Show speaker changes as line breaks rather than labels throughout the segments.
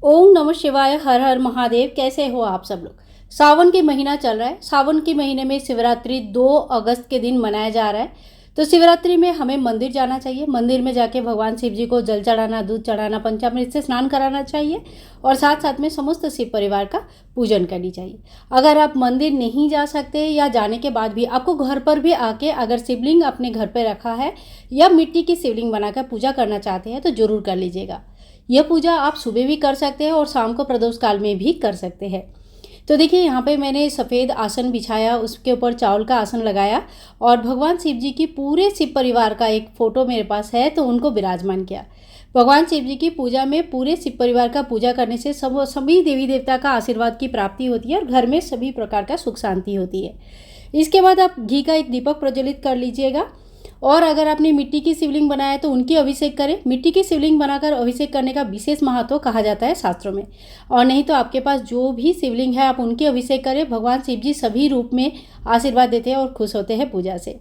ओम नमः शिवाय। हर हर महादेव। कैसे हो आप सब लोग। सावन के महीना चल रहा है। सावन के महीने में शिवरात्रि 2 अगस्त के दिन मनाया जा रहा है। तो शिवरात्रि में हमें मंदिर जाना चाहिए। मंदिर में जाके भगवान शिव जी को जल चढ़ाना, दूध चढ़ाना, पंचामृत से स्नान कराना चाहिए और साथ साथ में समस्त शिव परिवार का पूजन करनी चाहिए। अगर आप मंदिर नहीं जा सकते या जाने के बाद भी आपको घर पर भी आके अगर शिवलिंग अपने घर पर रखा है या मिट्टी की शिवलिंग बनाकर पूजा करना चाहते हैं तो ज़रूर कर लीजिएगा। यह पूजा आप सुबह भी कर सकते हैं और शाम को प्रदोष काल में भी कर सकते हैं। तो देखिए यहाँ पे मैंने सफ़ेद आसन बिछाया, उसके ऊपर चावल का आसन लगाया और भगवान शिव जी की पूरे शिव परिवार का एक फ़ोटो मेरे पास है तो उनको विराजमान किया। भगवान शिव जी की पूजा में पूरे शिव परिवार का पूजा करने से सभी देवी देवता का आशीर्वाद की प्राप्ति होती है और घर में सभी प्रकार का सुख शांति होती है। इसके बाद आप घी का एक दीपक प्रज्वलित कर लीजिएगा और अगर आपने मिट्टी की शिवलिंग बनाया तो उनकी अभिषेक करें। मिट्टी की शिवलिंग बनाकर अभिषेक करने का विशेष महत्व कहा जाता है शास्त्रों में। और नहीं तो आपके पास जो भी शिवलिंग है आप उनकी अभिषेक करें। भगवान शिव जी सभी रूप में आशीर्वाद देते हैं और खुश होते हैं पूजा से।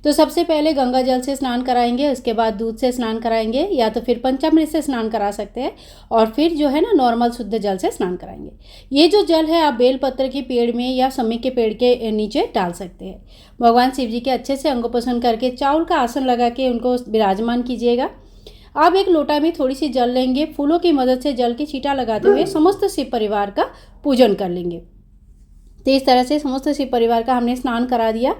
तो सबसे पहले गंगा जल से स्नान कराएंगे, उसके बाद दूध से स्नान कराएंगे या तो फिर पंचामृत से स्नान करा सकते हैं और फिर जो है ना नॉर्मल शुद्ध जल से स्नान कराएंगे। ये जो जल है आप बेलपत्र के पेड़ में या समी के पेड़ के नीचे डाल सकते हैं। भगवान शिव जी के अच्छे से अंगोपोषण करके चावल का आसन लगा के उनको विराजमान कीजिएगा। आप एक लोटा में थोड़ी सी जल लेंगे, फूलों की मदद से जल की छींटा लगाते हुए समस्त शिव परिवार का पूजन कर लेंगे। तो इस तरह से समस्त शिव परिवार का हमने स्नान करा दिया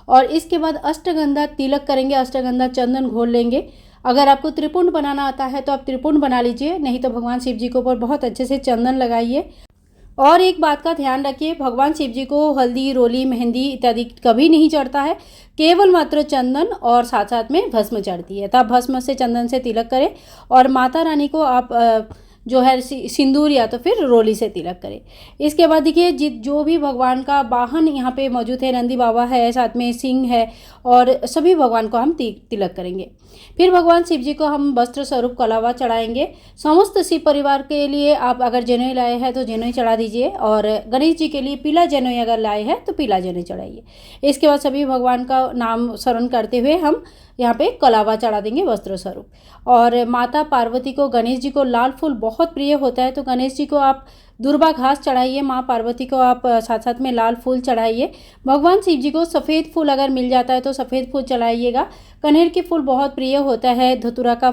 और इसके बाद अष्टगंधा तिलक करेंगे। अष्टगंधा चंदन घोल लेंगे। अगर आपको त्रिपुंड बनाना आता है तो आप त्रिपुंड बना लीजिए, नहीं तो भगवान शिव जी के ऊपर बहुत अच्छे से चंदन लगाइए। और एक बात का ध्यान रखिए, भगवान शिव जी को हल्दी, रोली, मेहंदी इत्यादि कभी नहीं चढ़ता है, केवल मात्र चंदन और साथ साथ में भस्म चढ़ती है। तो आप भस्म से चंदन से तिलक करें और माता रानी को आप जो है सिंदूर या तो फिर रोली से तिलक करें। इसके बाद देखिए जो भी भगवान का वाहन यहाँ पे मौजूद है, नंदी बाबा है, साथ में सिंह है और सभी भगवान को हम तिलक करेंगे। फिर भगवान शिव जी को हम वस्त्र स्वरूप कलावा चढ़ाएंगे। समस्त शिव परिवार के लिए आप अगर जनेऊ लाए हैं तो जनेऊ चढ़ा दीजिए और गणेश जी के लिए पीला जनेऊ अगर लाए हैं तो पीला जनेऊ चढ़ाइए। इसके बाद सभी भगवान का नाम स्मरण करते हुए हम यहाँ पे कलावा चढ़ा देंगे वस्त्र स्वरूप। और माता पार्वती को, गणेश जी को लाल फूल बहुत प्रिय होता है तो गणेश जी को आप दुर्वा घास चढ़ाइए, माँ पार्वती को आप साथ साथ में लाल फूल चढ़ाइए। भगवान शिव जी को सफ़ेद फूल अगर मिल जाता है तो सफ़ेद फूल चढ़ाइएगा। कनेर के फूल बहुत प्रिय होता है, धतूरा का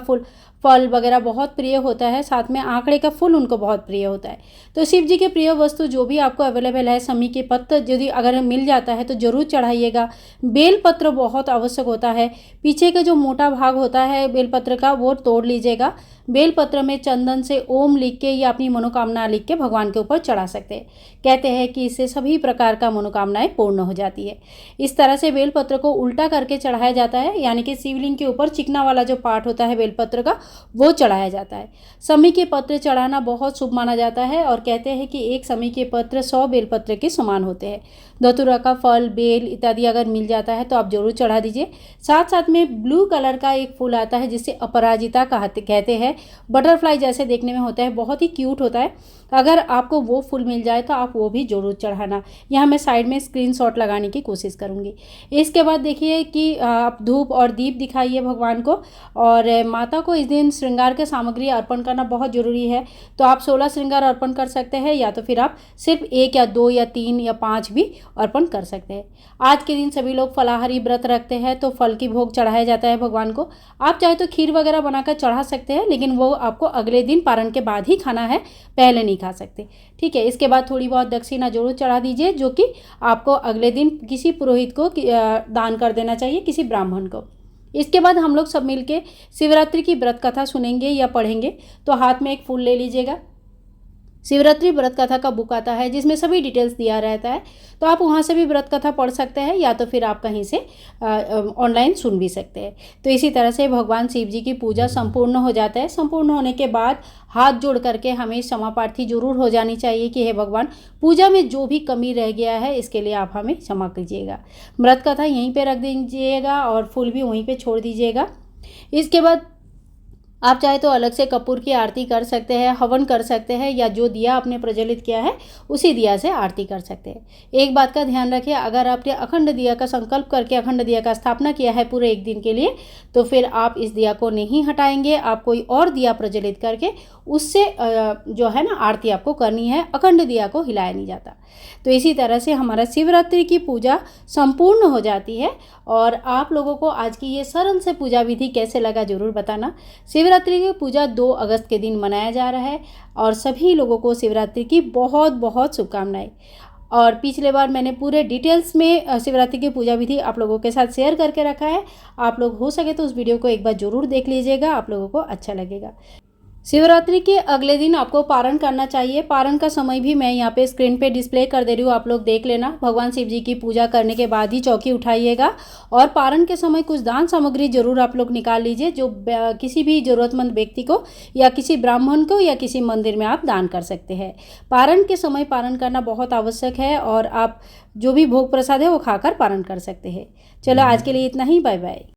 फल वगैरह बहुत प्रिय होता है, साथ में आंकड़े का फूल उनको बहुत प्रिय होता है। तो शिव जी के प्रिय वस्तु जो भी आपको अवेलेबल है, समी के पत्ते यदि अगर मिल जाता है तो ज़रूर चढ़ाइएगा। बेलपत्र बहुत आवश्यक होता है। पीछे का जो मोटा भाग होता है बेलपत्र का वो तोड़ लीजिएगा। बेलपत्र में चंदन से ओम लिख के या अपनी मनोकामना लिख के भगवान के ऊपर चढ़ा सकते हैं। कहते हैं कि इससे सभी प्रकार का मनोकामनाएं पूर्ण हो जाती है। इस तरह से बेलपत्र को उल्टा करके चढ़ाया जाता है, यानी कि शिवलिंग के ऊपर चिकना वाला जो पार्ट होता है बेलपत्र का वो चढ़ाया जाता है। समी के पत्र चढ़ाना बहुत शुभ माना जाता है और कहते हैं कि एक समी के पत्र 100 बेलपत्र के समान होते हैं। धतूरा का फल, बेल इत्यादि अगर मिल जाता है तो आप जरूर चढ़ा दीजिए। साथ साथ में ब्लू कलर का एक फूल आता है जिसे अपराजिता कहते हैं। बटरफ्लाई जैसे देखने में होता है, बहुत ही क्यूट होता है। अगर आपको वो फूल मिल जाए तो आप वो भी जरूर चढ़ाना। यहाँ मैं साइड में स्क्रीनशॉट लगाने की कोशिश करूँगी। इसके बाद देखिए कि आप धूप और दीप दिखाइए भगवान को। और माता को इस दिन श्रृंगार के सामग्री अर्पण करना बहुत ज़रूरी है। तो आप 16 श्रृंगार अर्पण कर सकते हैं या तो फिर आप सिर्फ 1 या 2 या 3 या 5 भी अर्पण कर सकते हैं। आज के दिन सभी लोग फलाहारी व्रत रखते हैं तो फल की भोग चढ़ाया जाता है भगवान को। आप चाहे तो खीर वगैरह बनाकर चढ़ा सकते हैं, लेकिन वो आपको अगले दिन पारण के बाद ही खाना है, पहले नहीं खा सकते। ठीक है। इसके बाद थोड़ी बहुत दक्षिणा जरूर चढ़ा दीजिए, जो कि आपको अगले दिन किसी पुरोहित को दान कर देना चाहिए, किसी ब्राह्मण को। इसके बाद हम लोग सब मिलके शिवरात्रि की व्रत कथा सुनेंगे या पढ़ेंगे। तो हाथ में एक फूल ले लीजिएगा। शिवरात्रि व्रत कथा का बुक आता है जिसमें सभी डिटेल्स दिया रहता है, तो आप वहाँ से भी व्रत कथा पढ़ सकते हैं या तो फिर आप कहीं से ऑनलाइन सुन भी सकते हैं। तो इसी तरह से भगवान शिव जी की पूजा संपूर्ण हो जाता है। संपूर्ण होने के बाद हाथ जोड़ करके हमें क्षमा प्रार्थी जरूर हो जानी चाहिए कि हे भगवान, पूजा में जो भी कमी रह गया है इसके लिए आप हमें क्षमा कीजिएगा। व्रत कथा यहीं पर रख दीजिएगा और फूल भी वहीं पर छोड़ दीजिएगा। इसके बाद आप चाहे तो अलग से कपूर की आरती कर सकते हैं, हवन कर सकते हैं, या जो दिया आपने प्रज्वलित किया है उसी दिया से आरती कर सकते हैं। एक बात का ध्यान रखिए, अगर आपने अखंड दिया का संकल्प करके अखंड दिया का स्थापना किया है पूरे एक दिन के लिए, तो फिर आप इस दिया को नहीं हटाएंगे, आप कोई और दिया प्रज्वलित करके उससे जो है ना आरती आपको करनी है। अखंड दिया को हिलाया नहीं जाता। तो इसी तरह से हमारा शिवरात्रि की पूजा संपूर्ण हो जाती है। और आप लोगों को आज की ये सरल से पूजा विधि कैसे लगा ज़रूर बताना। शिवरात्रि की पूजा 2 अगस्त के दिन मनाया जा रहा है और सभी लोगों को शिवरात्रि की बहुत बहुत शुभकामनाएं। और पिछले बार मैंने पूरे डिटेल्स में शिवरात्रि की पूजा विधि आप लोगों के साथ शेयर करके रखा है। आप लोग हो सके तो उस वीडियो को एक बार ज़रूर देख लीजिएगा, आप लोगों को अच्छा लगेगा। शिवरात्रि के अगले दिन आपको पारण करना चाहिए। पारण का समय भी मैं यहाँ पे स्क्रीन पे डिस्प्ले कर दे रही हूँ, आप लोग देख लेना। भगवान शिव जी की पूजा करने के बाद ही चौकी उठाइएगा। और पारण के समय कुछ दान सामग्री जरूर आप लोग निकाल लीजिए, जो किसी भी ज़रूरतमंद व्यक्ति को या किसी ब्राह्मण को या किसी मंदिर में आप दान कर सकते हैं। पारण के समय पारण करना बहुत आवश्यक है और आप जो भी भोग प्रसाद है वो खाकर पारण कर सकते हैं। चलो आज के लिए इतना ही, बाय बाय।